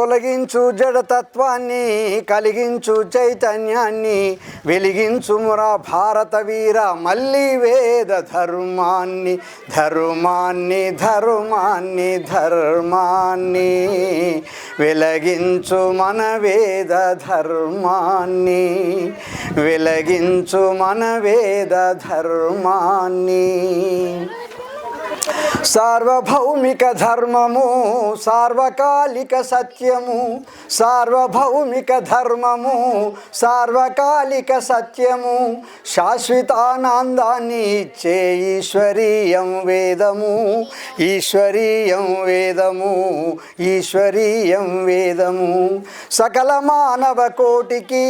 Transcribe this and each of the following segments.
తొలగించు జడతత్వాన్ని కలిగించు చైతన్యాన్ని వెలిగించుమురా భారత వీర మళ్ళీ వేద ధర్మాన్ని ధర్మాన్ని ధర్మాన్ని ధర్మాన్ని వెలిగించు మన వేద ధర్మాన్ని వెలిగించు మన వేద ధర్మాన్ని సార్వభౌమిక ధర్మము సార్వకాలిక సత్యము సార్వభౌమిక ధర్మము సార్వకాలిక సత్యము శాశ్వతానందాన్ని ఇచ్చే ఈశ్వరీయం వేదము ఈశ్వరీయం వేదము ఈశ్వరీయం వేదము సకల మానవ కోటికి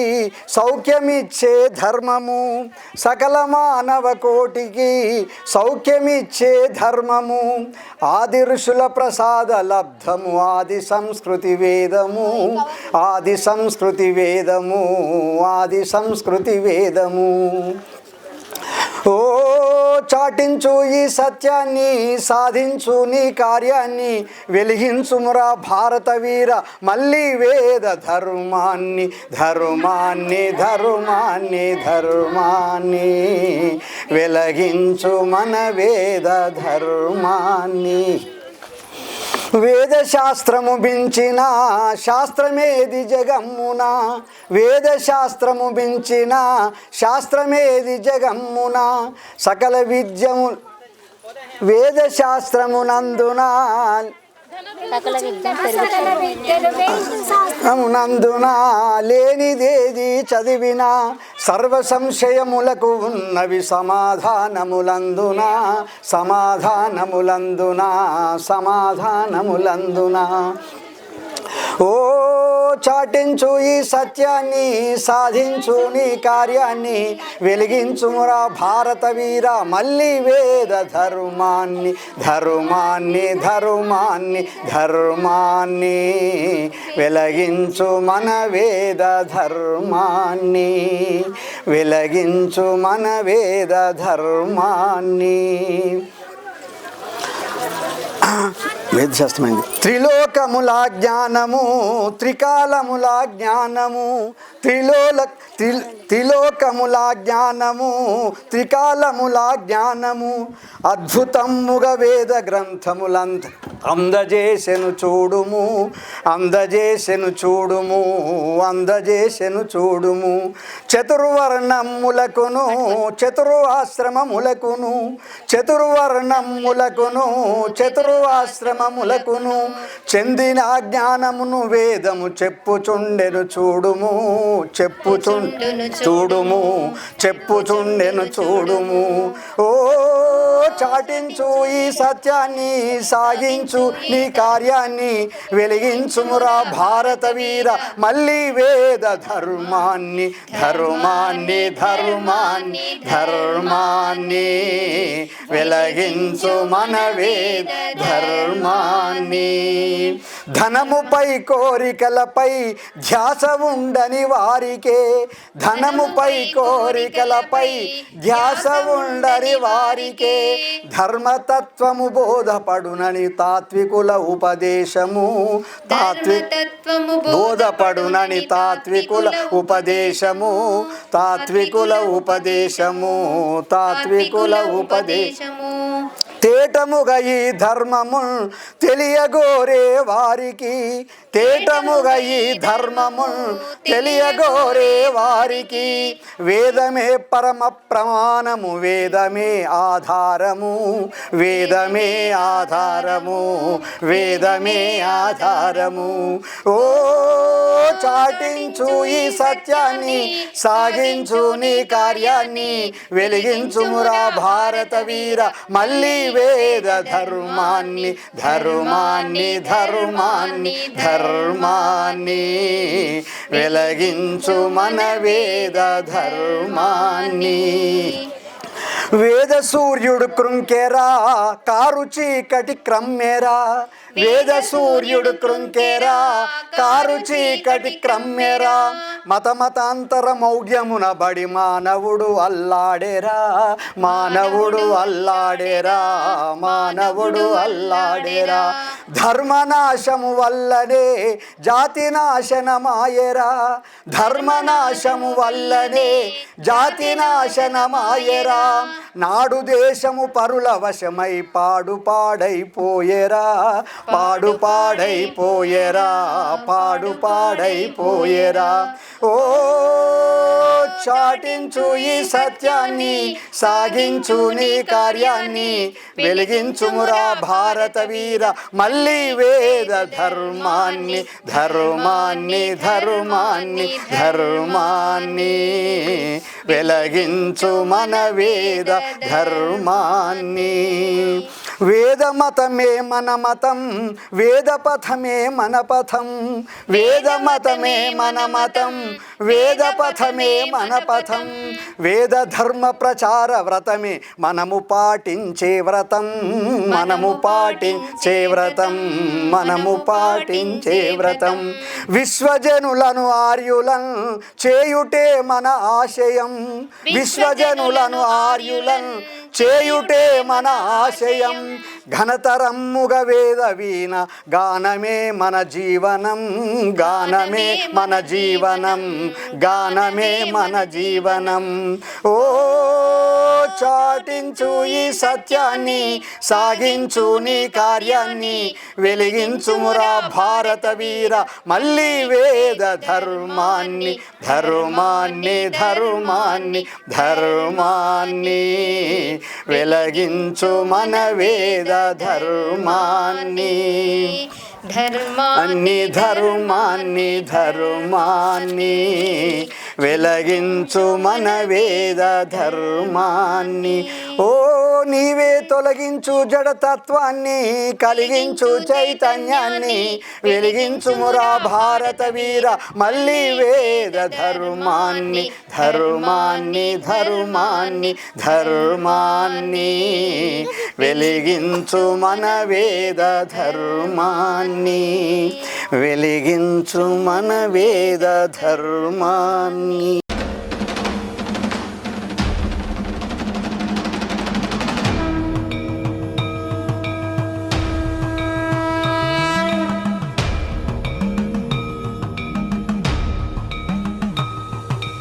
సౌఖ్యమిచ్చే ధర్మము సకల మానవ కోటికి సౌఖ్యమిచ్చే ధర్మము ఆది ఋషుల ప్రసాద లబ్ధము ఆది సంస్కృతి వేదము ఆది సంస్కృతి వేదము ఆది సంస్కృతి వేదము ఓ చాటించు ఈ సత్యాన్ని సాధించు నీ కార్యాన్ని వెలిగించుమురా భారత వీర మళ్ళీ వేద ధర్మాన్ని ధర్మాన్ని ధర్మాన్ని ధర్మాన్ని వెలిగించు మన వేద ధర్మాన్ని వేదశాస్త్రము బించిన శాస్త్రమేది జగమ్మున వేదశాస్త్రము బించిన శాస్త్రమేది జగమ్మున సకల విద్యము వేదశాస్త్రమునందున నందున లేనిదేది చదివిన సర్వ సంశయములకు ఉన్నవి సమాధానములందున సమాధానములందున సమాధానములందున ఓ చాటించు ఈ సత్యాన్ని సాధించు నీ కార్యాన్ని వెలిగించుమురా భారత వీర మళ్ళీ వేద ధర్మాన్ని ధర్మాన్ని ధర్మాన్ని ధర్మాన్ని వెలిగించు మన వేద ధర్మాన్ని వెలిగించు మన వేద ధర్మాన్ని వేదశాస్త్రమైంది త్రిలోకముల జ్ఞానము త్రికాలముల జ్ఞానము త్రిలోకముల జ్ఞానము త్రికాలముల జ్ఞానము అద్భుతముగా వేద గ్రంథములంత అందజేసెను చూడుము అందజేసెను చూడుము అందజేసెను చూడుము చతుర్వర్ణములకును చతుర్వాశ్రమములకును చతుర్వర్ణములకును చతుర్వాశ్రమములకును చెందిన జ్ఞానమును వేదము చెప్పుచుండెను చూడుము చూడుము చెప్పుచుండెను చూడుము ఓ చాటించు ఈ సత్యాన్ని సాగించు నీ కార్యాన్ని వెలిగించుమురా భారత వీర మళ్ళీ వేద ధర్మాన్ని ధర్మాన్ని ధర్మాన్ని ధర్మాన్ని వెలిగించు మన వేద ధర్మాన్ని ధనముపై కోరికలపై ధ్యాస ఉండని వారికే ధనముపై కోరికలపై ధ్యాస ఉండని వారికే ధర్మతత్వము బోధపడునని తాత్వికుల ఉపదేశము బోధపడునని తాత్వికుల ఉపదేశము తాత్వికుల ఉపదేశము తాత్వికుల ఉపదేశము తేటముగా ఈ ధర్మము తెలియగోరే వారికి తేటముగా ఈ ధర్మము తెలియగోరే వారికి వేదమే పరమ ప్రమాణము వేదమే ఆధారము వేదమే ఆధారము వేదమే ఆధారము ఓ చాటించు ఈ సత్యాన్ని సాగించు నీ కార్యాన్ని వెలిగించుమురా భారత వీర మళ్ళీ వేద ధర్మాన్ని ధర్మాన్ని ధర్మాన్ని ధర్మాన్ని వెలిగించు మన వేద ధర్మాన్ని వేద సూర్యుడు కృంకెరా కారు చీకటి క్రమ్మెరా వేద సూర్యుడు కృంకెరా కారు చీకటి క్రమ్మెరా మతమతాంతర మౌఢ్యమున బడి మానవుడు అల్లాడేరా మానవుడు అల్లాడేరా మానవుడు అల్లాడేరా ధర్మనాశము వల్లనే జాతి నాశనమాయరా, ధర్మనాశము వల్లనే జాతి నాశనమాయరా, నాడు దేశము పరుల వశమై పాడు పాడైపోయేరా, పాడు పాడైపోయేరా, పాడు పాడైపోయేరా. ఓ చాటించు ఈ సత్యాన్ని, సాగించు నీ కార్యాన్ని, వెలిగించుమురా భారత వీర మళ్ళీ వేద ధర్మాన్ని, ధర్మాన్ని ధర్మాన్ని ధర్మాన్ని, వెలిగించు మన వేద ధర్మాన్ని. వేద మతమే మన మతం, వేద పథమే మన పథం, వేద మతమే మన మతం, వేద పథమే మన పథం, వేద ధర్మ ప్రచార వ్రతమే మనము పాటించే వ్రతం, మనము పాటించే వ్రతం, మనము పాటించే వ్రతం. విశ్వజనులను ఆర్యులను చేయుటే మన ఆశయం, విశ్వజనులను ఆర్యులను చేయుటే మన ఆశయం, ఘనతరమ్ముగ వేద వీణ గానమే మన జీవనం, గానమే మన జీవనం, గానమే మన జీవనం. ఓ చాటించు ఈ సత్యాన్ని, సాగించు నీ కార్యాన్ని, వెలిగించుమురా భారత వీర మళ్ళీ వేద ధర్మాన్ని, ధర్మాన్ని ధర్మాన్ని ధర్మాన్ని, వెలిగించు మన వేద ధర్మాన్ని, ధర్మాన్ని ధర్మాన్ని ధర్మాన్ని, వెలిగించు మన వేద ధర్మాన్ని. ఓ నీవే తొలగించు జడతత్వాన్ని, కలిగించు చైతన్యాన్ని, వెలిగించుమురా భారత వీర మళ్ళీ వేద ధర్మాన్ని, ధర్మాన్ని ధర్మాన్ని ధర్మాన్ని, వెలిగించు మన వేద ధర్మాన్ని, వెలిగించు మన వేద ధర్మాన్ని.